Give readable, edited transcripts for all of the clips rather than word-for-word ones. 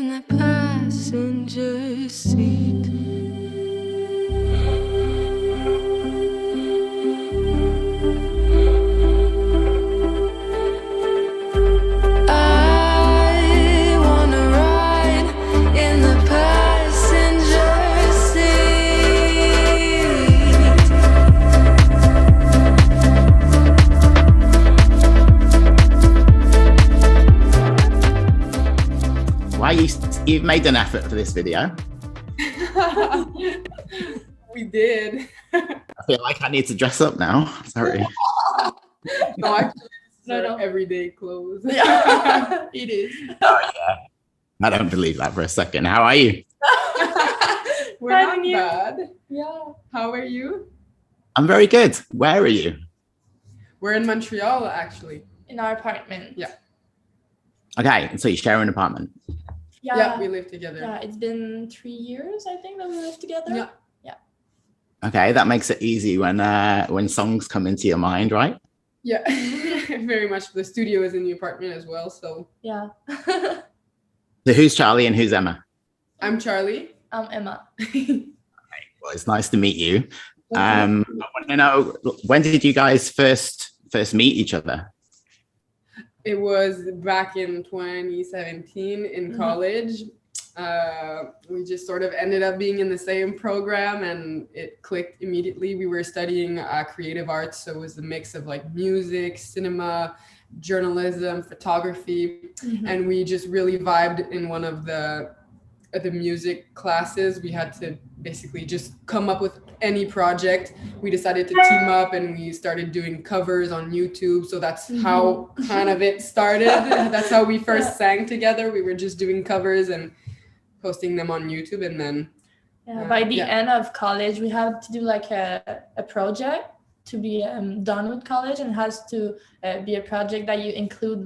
in the passenger seat. I wanna ride in the passenger seat. Why you've made an effort for this video. We did. I feel like I need to dress up now. Sorry. No, actually, No. everyday clothes. Yeah, it is. I don't believe that for a second. How are you? We're not Having you. bad. Yeah. How are you? I'm very good. Where are you? We're in Montreal, actually. In our apartment. Yeah. Okay, so you share an apartment. Yeah, we live together. Yeah, it's been 3 years, I think, that we lived together. Yeah. Okay, that makes it easy when songs come into your mind, right? Yeah, very much. The studio is in the apartment as well. So Yeah. So who's Charlie and who's Emma? I'm Charlie. I'm Emma. Well, it's nice to meet you. I want to know, when did you guys first meet each other? It was back in 2017 in college. We just sort of ended up being in the same program and it clicked immediately. We were studying creative arts, so it was a mix of like music, cinema, journalism, photography, and we just really vibed in one of the music classes. We had to basically just come up with any project. We decided to team up and we started doing covers on YouTube. So that's how kind of it started. That's how we first sang together. We were just doing covers and posting them on YouTube, and then by the end of college, we had to do like a project to be done with college, and it has to be a project that you include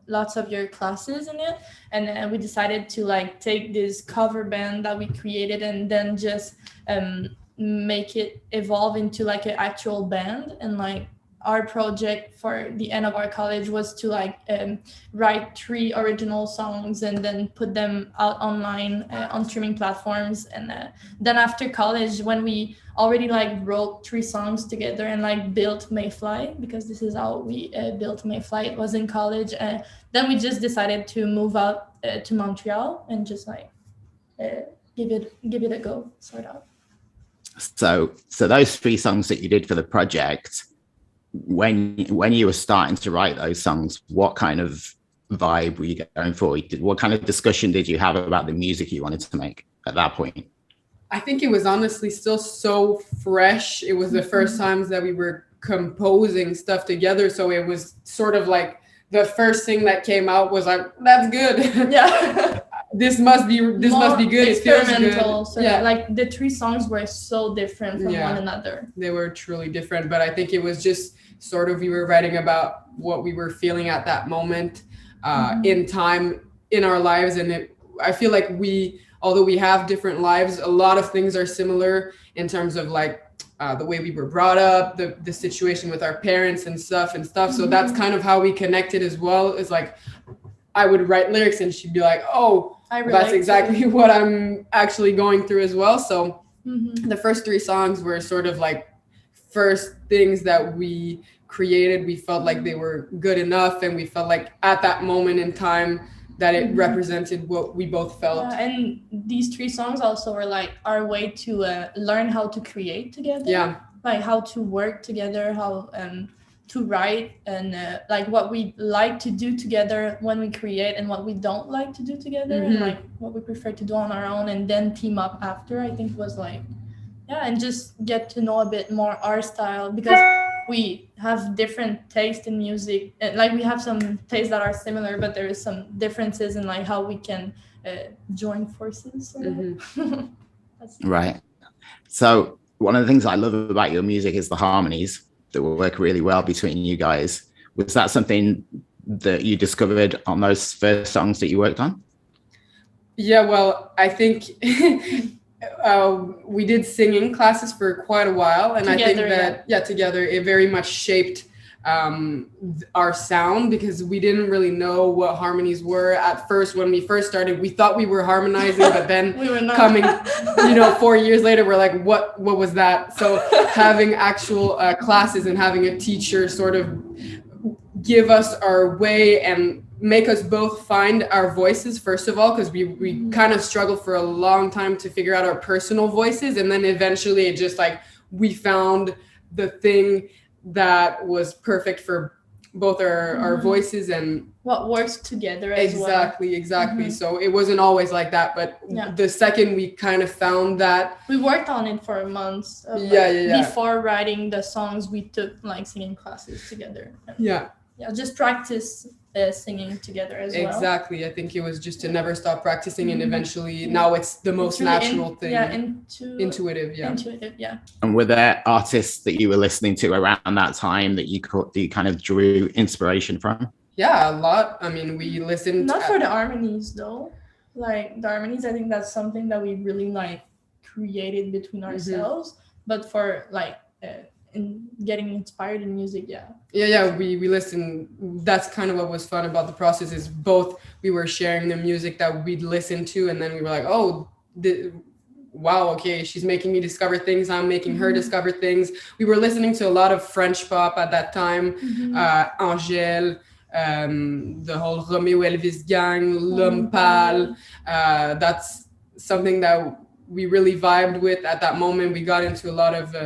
lots of your classes in it. And we decided to like take this cover band that we created and then just make it evolve into like an actual band. And like our project for the end of our college was to like write 3 original songs and then put them out online on streaming platforms. And then after college, when we already like wrote 3 songs together and like built Mayfly, because this is how we built Mayfly, it was in college, then we just decided to move out to Montreal and just like give it a go, sort of. So those 3 songs that you did for the project, when you were starting to write those songs, what kind of vibe were you going for? What kind of discussion did you have about the music you wanted to make at that point? I think it was honestly still so fresh. It was the first times that we were composing stuff together. So it was sort of like the first thing that came out was like, that's good. Yeah. This must be good. It feels good. So like the 3 songs were so different from one another. They were truly different, but I think it was just sort of, we were writing about what we were feeling at that moment in time in our lives. And I feel like although we have different lives, a lot of things are similar in terms of like the way we were brought up, the situation with our parents and stuff. So that's kind of how we connected as well. It's like I would write lyrics and she'd be like, oh, that's exactly what I'm actually going through as well. So the first 3 songs were sort of like first things that we created. We felt like they were good enough, and we felt like at that moment in time that it represented what we both felt. Yeah, and these 3 songs also were like our way to learn how to create together. Yeah. Like how to work together, how to write, and like what we like to do together when we create and what we don't like to do together, and like what we prefer to do on our own and then team up after. I think it was like, and just get to know a bit more our style, because we have different taste in music. Like we have some tastes that are similar, but there is some differences in like how we can join forces. Sort of. Right. So one of the things I love about your music is the harmonies that will work really well between you guys. Was that something that you discovered on those first songs that you worked on? Yeah, well, I think we did singing classes for quite a while, and together, I think that together it very much shaped our sound, because we didn't really know what harmonies were at first. When we first started, we thought we were harmonizing, but then We were not. coming 4 years later, we're like, what was that? So having actual classes and having a teacher sort of give us our way and make us both find our voices, first of all, because we kind of struggled for a long time to figure out our personal voices, and then eventually it just like we found the thing that was perfect for both our voices and what works together as exactly So it wasn't always like that, but the second we kind of found that, we worked on it for months. Before writing the songs, we took like singing classes together. Just practice singing together as well. Exactly. I think it was just to never stop practicing, and eventually now it's the most really natural thing. Intuitive. And were there artists that you were listening to around that time that you kind of drew inspiration from? Yeah, a lot. I mean, we listened. Not for the harmonies though. Like the harmonies, I think that's something that we really like created between ourselves. But for like in getting inspired in music, we listened. That's kind of what was fun about the process, is both we were sharing the music that we'd listened to, and then we were like, wow, okay, she's making me discover things, I'm making her discover things. We were listening to a lot of French pop at that time, Angèle, the whole Romeo Elvis gang, L'Homme Pâle. That's something that we really vibed with at that moment. We got into a lot of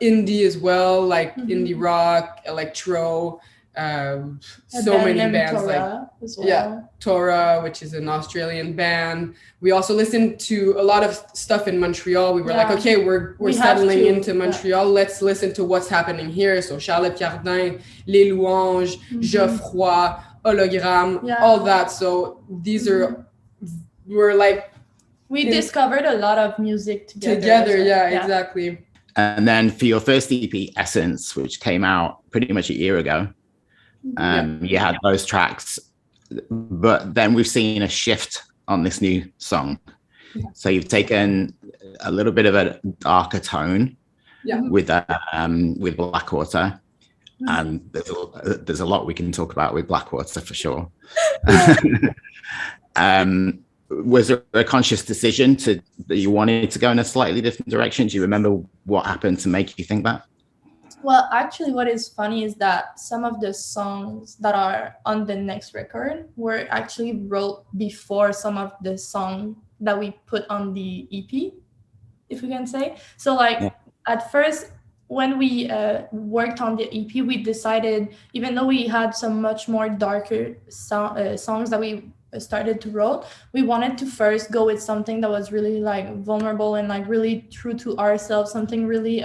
indie as well, like indie rock, electro, so many bands like Tora, which is an Australian band. We also listened to a lot of stuff in Montreal. We were like, okay, we're settling into Montreal. Let's listen to what's happening here. So Charlotte Cardin, Les Louanges, Geoffroy, Hologramme, all that. So these we're like, we discovered a lot of music together. Exactly. And then for your first EP, Essence, which came out pretty much a year ago, you had those tracks, but then we've seen a shift on this new song. So you've taken a little bit of a darker tone with Blackwater, and there's a lot we can talk about with Blackwater for sure. Was there a conscious decision that you wanted to go in a slightly different direction? Do you remember what happened to make you think that? Well, actually, what is funny is that some of the songs that are on the next record were actually wrote before some of the songs that we put on the EP, if we can say. So at first, when we worked on the EP, we decided, even though we had some much more darker songs that we started to write, we wanted to first go with something that was really like vulnerable and like really true to ourselves, something really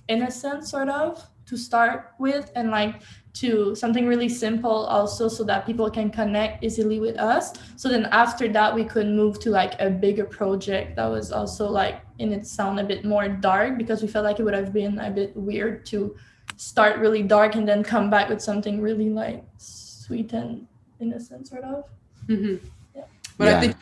innocent sort of to start with, and like to something really simple also, so that people can connect easily with us. So then after that we could move to like a bigger project that was also like in its sound a bit more dark, because we felt like it would have been a bit weird to start really dark and then come back with something really like sweet and innocent sort of. But I think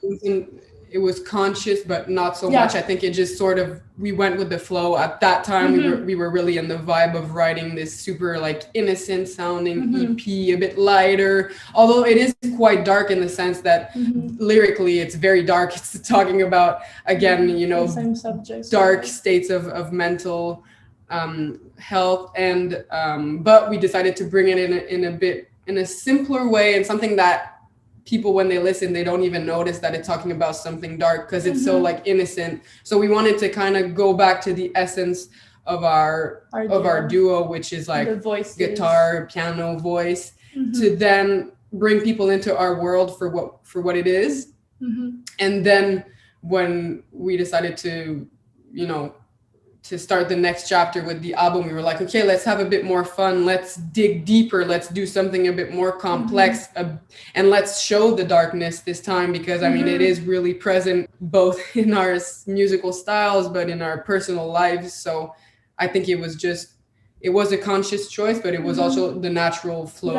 it was conscious, but not so much. I think it just sort of, we went with the flow. At that time, we were really in the vibe of writing this super like innocent sounding EP, a bit lighter, although it is quite dark in the sense that lyrically it's very dark. It's talking about, again, same subjects, dark states of mental health, and but we decided to bring it in a simpler way, and something that people, when they listen, they don't even notice that it's talking about something dark, because it's so like innocent. So we wanted to kind of go back to the essence of our duo, which is like guitar, piano, voice, to then bring people into our world for what it is. And then when we decided to to start the next chapter with the album, we were like, okay, let's have a bit more fun. Let's dig deeper. Let's do something a bit more complex, and let's show the darkness this time, because I mean, it is really present both in our musical styles, but in our personal lives. So I think it was a conscious choice, but it was also the natural flow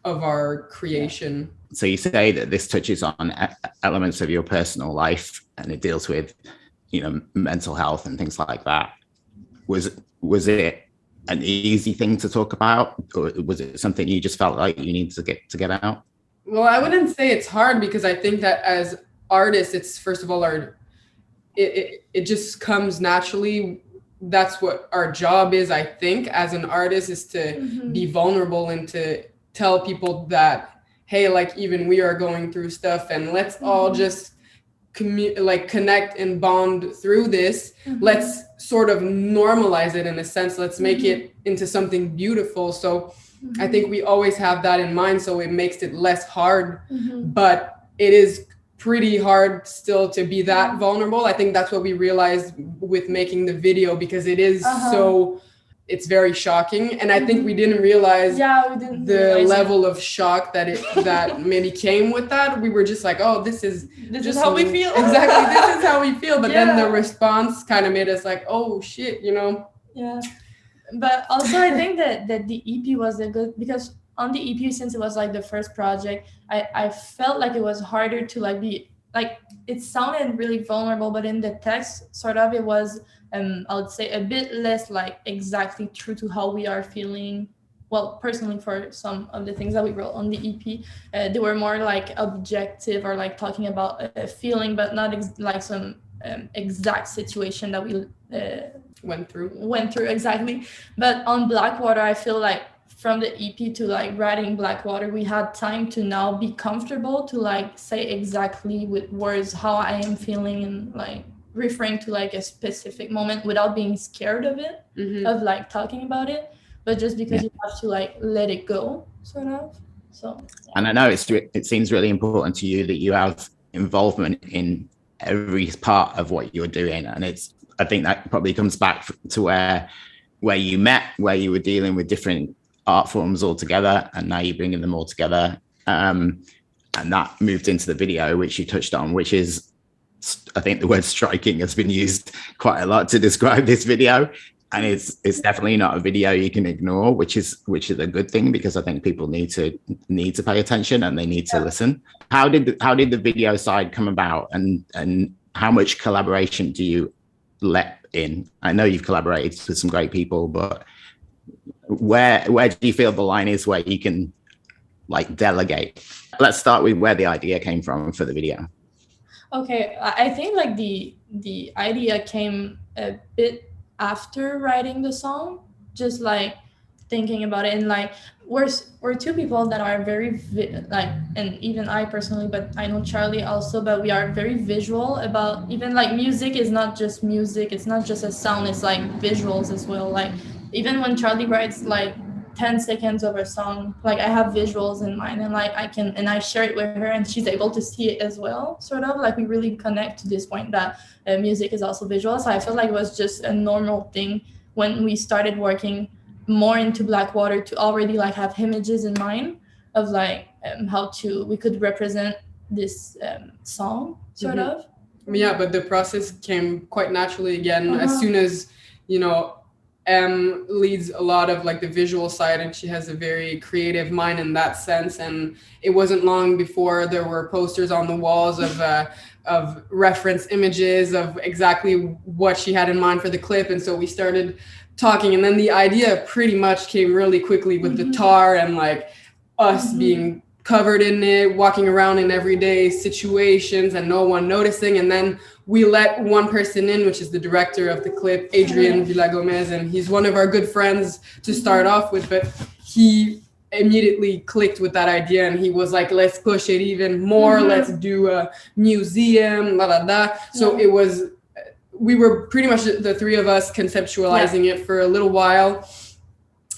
of our creation. So you say that this touches on elements of your personal life, and it deals with mental health and things like that. Was it an easy thing to talk about, or was it something you just felt like you needed to get out? Well, I wouldn't say it's hard, because I think that as artists, it's first of all it just comes naturally. That's what our job is, I think, as an artist, is to be vulnerable and to tell people that, hey, like, even we are going through stuff, and let's all just connect and bond through this. Let's sort of normalize it in a sense. Let's make it into something beautiful. So I think we always have that in mind, so it makes it less hard. But it is pretty hard still to be that vulnerable. I think that's what we realized with making the video, because it is so, it's very shocking, and I think we didn't realize the level of shock that maybe came with that. We were just like, oh, this is how we feel. Exactly, this is how we feel. But then the response kind of made us like, oh shit, you know. Yeah, but also I think that the EP was a good, because on the EP, since it was like the first project, I felt like it was harder to like be like, it sounded really vulnerable, but in the text sort of it was I would say a bit less like exactly true to how we are feeling. Well, personally, for some of the things that we wrote on the EP, they were more like objective, or like talking about a feeling, but not like some exact situation that we went through exactly. But on Blackwater, I feel like from the EP to like writing Blackwater, we had time to now be comfortable to like say exactly with words how I am feeling, and like referring to like a specific moment without being scared of it, of like talking about it, but just because you have to like let it go, sort of. So and I know it seems really important to you that you have involvement in every part of what you're doing, and I think that probably comes back to where you met, where you were dealing with different art forms altogether, and now you're bringing them all together, and that moved into the video, which you touched on, which is, I think the word striking has been used quite a lot to describe this video, and it's definitely not a video you can ignore, which is a good thing, because I think people need to pay attention, and they need to listen. How did the video side come about, and how much collaboration do you let in? I know you've collaborated with some great people, but where do you feel the line is where you can like delegate? Let's start with where the idea came from for the video. Okay, I think like the idea came a bit after writing the song, just like thinking about it, and like we're two people that are very like, and even I personally, but I know Charlie also, but we are very visual about, even like music is not just music, it's not just a sound, it's like visuals as well. Like even when Charlie writes like 10 seconds of a song, like I have visuals in mind, and like I share it with her, and she's able to see it as well, sort of like we really connect to this point that music is also visual. So I felt like it was just a normal thing when we started working more into Blackwater to already like have images in mind of like how we could represent this song, sort of. Yeah, but the process came quite naturally again, as soon as, you know, leads a lot of like the visual side, and she has a very creative mind in that sense. And it wasn't long before there were posters on the walls of reference images of exactly what she had in mind for the clip. And so we started talking, and then the idea pretty much came really quickly with the tar, and like us being covered in it, walking around in everyday situations and no one noticing. And then we let one person in, which is the director of the clip, Adrian Villagomez, and he's one of our good friends to start off with, but he immediately clicked with that idea, and he was like, let's push it even more, let's do a museum, blah, blah, blah. So it was, we were pretty much the three of us conceptualizing it for a little while,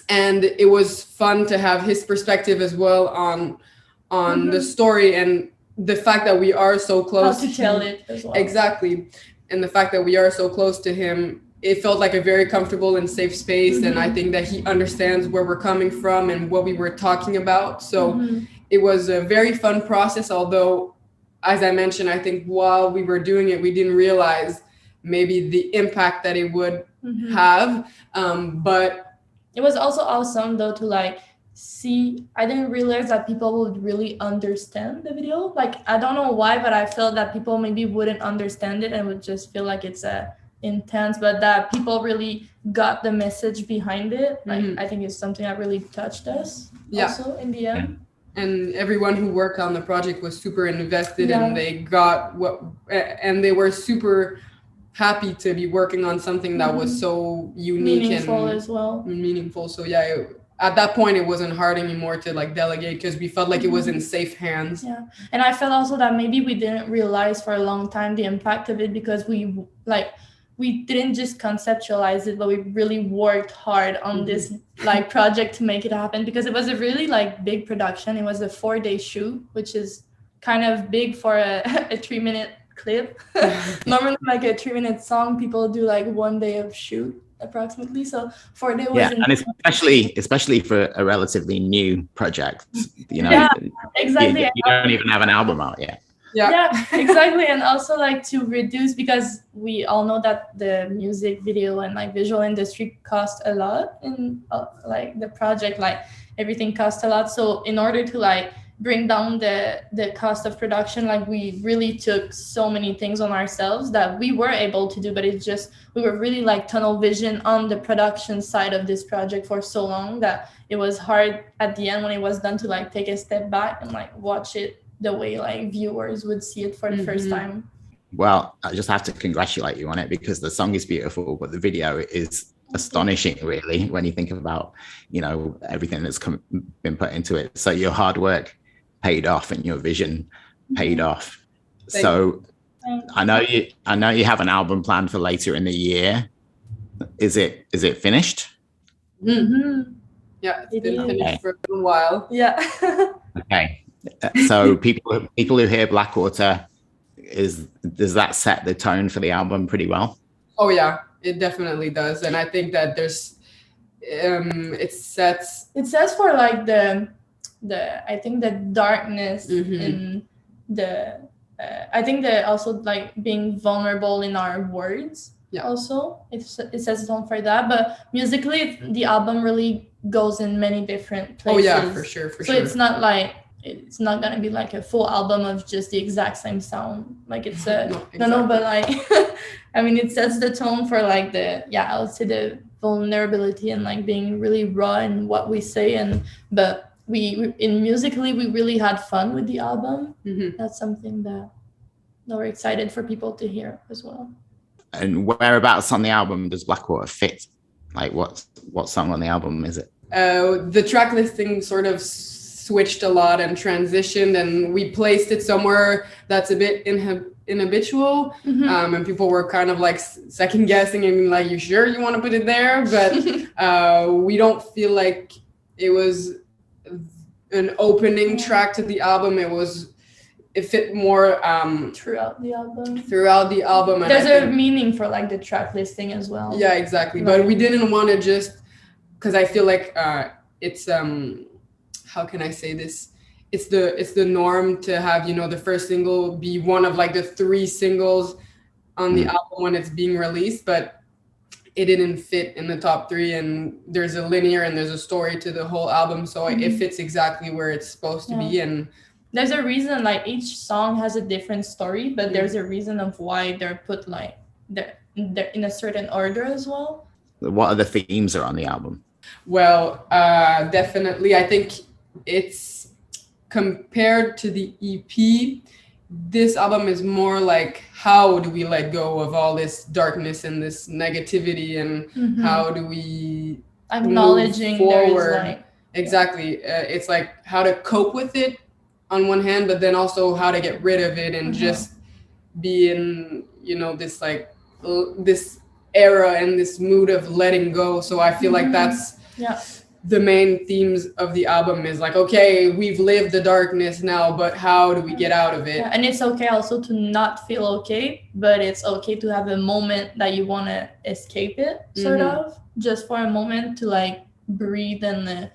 and it was fun to have his perspective as well on the story, and the fact that we are so close. How to tell it as well. Exactly. And the fact that we are so close to him, it felt like a very comfortable and safe space. And I think that he understands where we're coming from and what we were talking about. So it was a very fun process, although, as I mentioned, I think while we were doing it, we didn't realize maybe the impact that it would have. But it was also awesome though to like see, I didn't realize that people would really understand the video. Like, I don't know why, but I felt that people maybe wouldn't understand it and would just feel like it's a intense, but that people really got the message behind it. Like I think it's something that really touched us. Also in the end. And everyone who worked on the project was super invested, and they got and they were super happy to be working on something that was so unique meaningful and as well. Meaningful. So at that point it wasn't hard anymore to like delegate, because we felt like it was in safe hands. Yeah, and I felt also that maybe we didn't realize for a long time the impact of it, because we didn't just conceptualize it, but we really worked hard on this like project to make it happen, because it was a really like big production. It was a 4-day shoot, which is kind of big for a 3-minute clip. Normally like a 3-minute song, people do like 1 day of shoot approximately. So 4 days was and especially for a relatively new project, you know. Exactly. You don't even have an album out yet. Yeah, exactly. And also like to reduce, because we all know that the music video and like visual industry cost a lot in like the project, like everything costs a lot. So in order to like bring down the cost of production, like we really took so many things on ourselves that we were able to do, but it's just we were really like tunnel vision on the production side of this project for so long that it was hard at the end when it was done to like take a step back and like watch it the way like viewers would see it for the first time. Well, I just have to congratulate you on it, because the song is beautiful, but the video is astonishing, really, when you think about, you know, everything that's been put into it. So your hard work paid off and your vision paid off. So I know you have an album planned for later in the year. Is it finished? Yeah, it's been finished for a while. Yeah. Okay. So people who hear Blackwater, does that set the tone for the album pretty well? Oh yeah, it definitely does. And I think that there's it sets for like the I think the darkness in the I think that also like being vulnerable in our words. Also it sets the tone for that. But musically the album really goes in many different places. Oh yeah, for sure. So it's not like it's not gonna be like a full album of just the exact same sound. Like it's no, but like I mean, it sets the tone for like I would say the vulnerability and like being really raw in what we say. But we in musically we really had fun with the album. That's something that we're excited for people to hear as well. And whereabouts on the album does Blackwater fit? Like what song on the album is it? The track listing sort of switched a lot and transitioned, and we placed it somewhere that's a bit inhabitual, and people were kind of like second guessing and like, you sure you want to put it there? But we don't feel like it was an opening track to the album. It fit more throughout the album. And there's a meaning for like the track listing as well. Yeah, exactly. But we didn't want to just, because I feel like it's how can I say this? It's the norm to have, you know, the first single be one of like the 3 singles on the album when it's being released, but it didn't fit in the top 3, and there's a linear and there's a story to the whole album, so it fits exactly where it's supposed to be. And there's a reason, like each song has a different story, but there's a reason of why they're put like they're in a certain order as well. What other themes are on the album? Well, definitely, I think it's compared to the EP, this album is more like, how do we let go of all this darkness and this negativity, and how do we acknowledging forward? Like, exactly. It's like how to cope with it on one hand, but then also how to get rid of it and just be in, you know, this like this era and this mood of letting go. So I feel like that's the main themes of the album, is like, okay, we've lived the darkness now, but how do we get out of it? And it's okay also to not feel okay, but it's okay to have a moment that you want to escape it, sort of, just for a moment to like breathe. And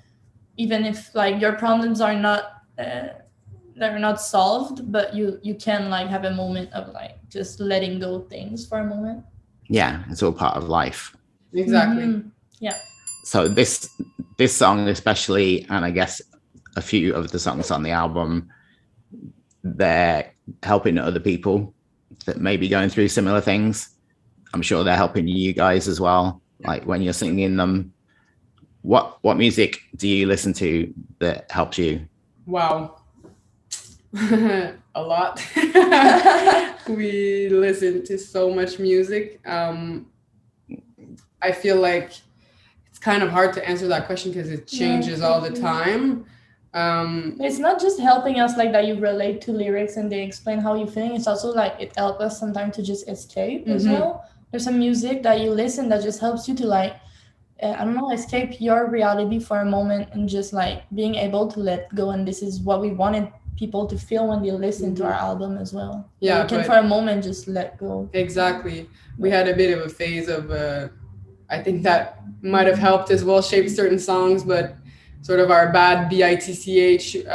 even if like your problems are not they're not solved, but you can like have a moment of like just letting go things for a moment. Yeah, it's all part of life. Exactly. Yeah. So this song especially, and I guess a few of the songs on the album, they're helping other people that may be going through similar things. I'm sure they're helping you guys as well. Like when you're singing them, what music do you listen to that helps you? Wow. A lot. We listen to so much music. I feel like it's kind of hard to answer that question because it changes all the time. It's not just helping us like that you relate to lyrics and they explain how you're feeling. It's also like it helps us sometimes to just escape as well. There's some music that you listen that just helps you to like, I don't know, escape your reality for a moment and just like being able to let go. And this is what we wanted people to feel when they listen to our album as well. Yeah, you can for a moment just let go. Exactly. We had a bit of a phase of, I think that might have helped as well shape certain songs, but sort of our bad BITCH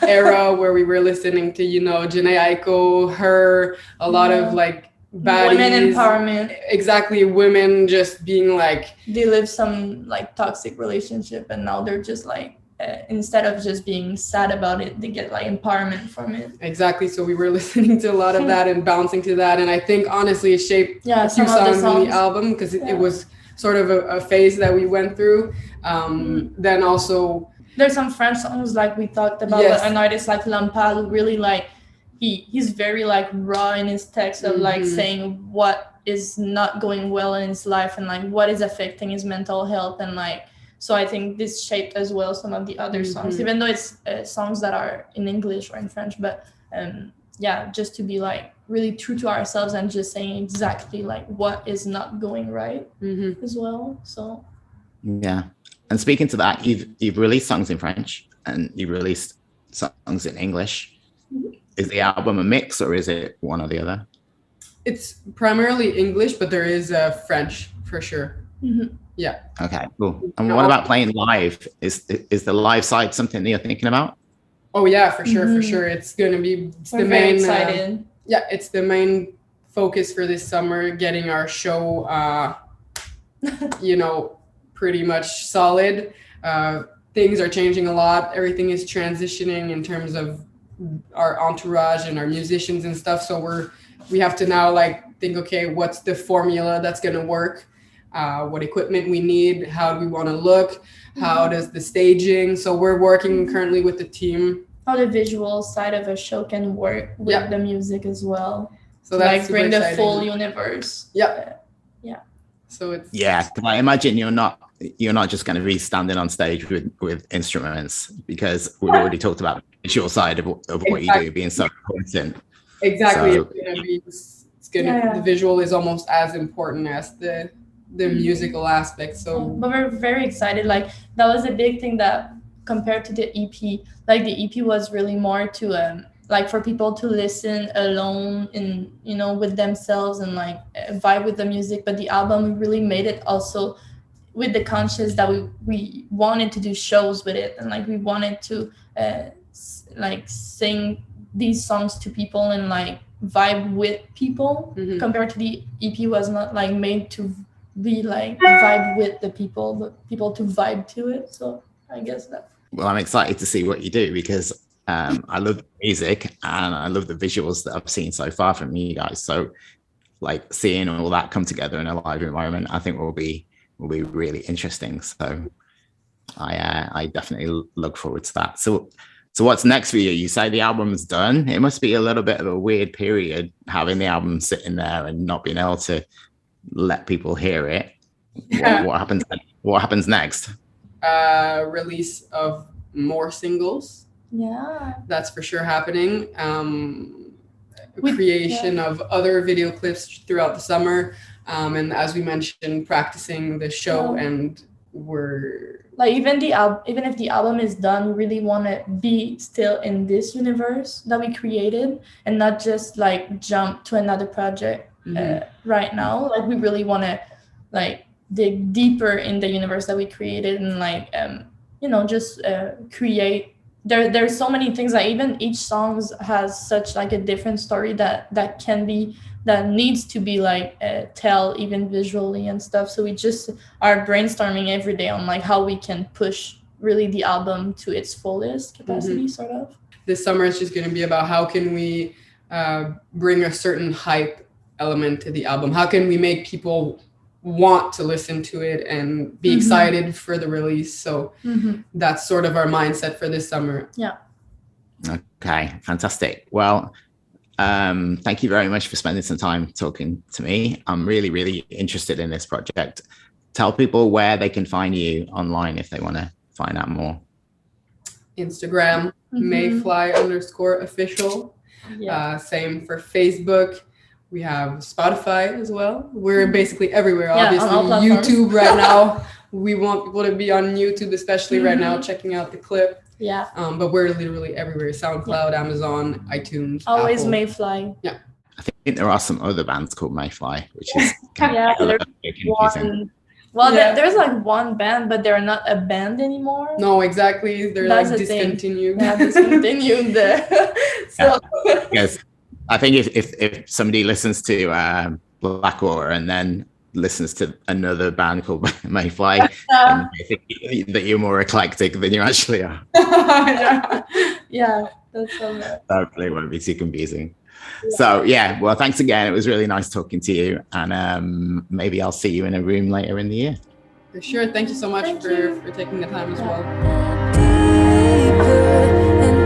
era where we were listening to, you know, Jhené Aiko, her, a lot of like baddies. Women empowerment. Exactly. Women just being like, they live some like toxic relationship and now they're just like, instead of just being sad about it, they get like empowerment from it. Exactly. So we were listening to a lot of that and bouncing to that. And I think honestly it shaped a few songs on the album because it was sort of a phase that we went through. Then also there's some French songs like we talked about, an artist like Lampal who really like he's very like raw in his text of like saying what is not going well in his life and like what is affecting his mental health. And like so I think this shaped as well some of the other songs, even though it's songs that are in English or in French, but just to be like really true to ourselves and just saying exactly like what is not going right as well. So and speaking to that, you've released songs in French and you've released songs in English. Is the album a mix or is it one or the other? It's primarily English, but there is French for sure. Yeah. Okay, cool. And what about playing live? Is the live side something that you're thinking about? Oh yeah, for sure. It's gonna be the main. Excited. It's the main focus for this summer. Getting our show, pretty much solid. Things are changing a lot. Everything is transitioning in terms of our entourage and our musicians and stuff. So we have to now like think, okay, what's the formula that's gonna work? What equipment we need? How do we want to look? How does the staging? So we're working currently with the team. How the visual side of a show can work with the music as well. So that's like bring the full universe. So it's I imagine you're not just going to be standing on stage with instruments because we've already talked about the visual side of what you do being so important. Exactly. So, the visual is almost as important as the musical aspect. So but we're very excited. Like that was a big thing that compared to the EP, like the EP was really more to like for people to listen alone and with themselves and like vibe with the music. But the album really made it also with the conscious that we wanted to do shows with it and like we wanted to like sing these songs to people and like vibe with people. Compared to the EP was not like made to be like vibe with the people, but people to vibe to it. So I guess that. Well, I'm excited to see what you do because I love the music and I love the visuals that I've seen so far from you guys. So like seeing all that come together in a live environment, I think will be really interesting. So I definitely look forward to that. So what's next for you? You say the album's done. It must be a little bit of a weird period having the album sitting there and not being able to let people hear it. What happens next? Release of more singles. That's for sure happening. Creation of other video clips throughout the summer, and as we mentioned, practicing the show. And we're like even if the album is done, we really want to be still in this universe that we created and not just like jump to another project right now. Like we really want to like dig deeper in the universe that we created and like just create. There's so many things that even each song has such like a different story that needs to be like tell even visually and stuff. So we just are brainstorming every day on like how we can push really the album to its fullest capacity, sort of. This summer is just going to be about how can we bring a certain hype element to the album? How can we make people want to listen to it and be excited for the release? So that's sort of our mindset for this summer. Yeah. Okay, fantastic. Well, thank you very much for spending some time talking to me. I'm really, really interested in this project. Tell people where they can find you online if they want to find out more. Instagram, Mayfly_official. Yeah. Same for Facebook. We have Spotify as well. We're basically everywhere. Yeah, Obviously, on all platforms. YouTube right now. We want people to be on YouTube, especially right now, checking out the clip. Yeah. But we're literally everywhere. SoundCloud, Amazon, iTunes. Always Apple. Mayfly. Yeah. I think there are some other bands called Mayfly, which is Yeah, a little there's bit confusing. there's like one band, but they're not a band anymore. No, exactly. They're That's like the thing. discontinued. Yeah, discontinued there. So Yes, I think if somebody listens to Blackwater and then listens to another band called Mayfly, and they think that you're more eclectic than you actually are. yeah, that's so bad. Hopefully it won't be too confusing. So yeah, well, thanks again. It was really nice talking to you, and maybe I'll see you in a room later in the year. For sure. Thank you so much Thank for you. taking the time as well. Deeper and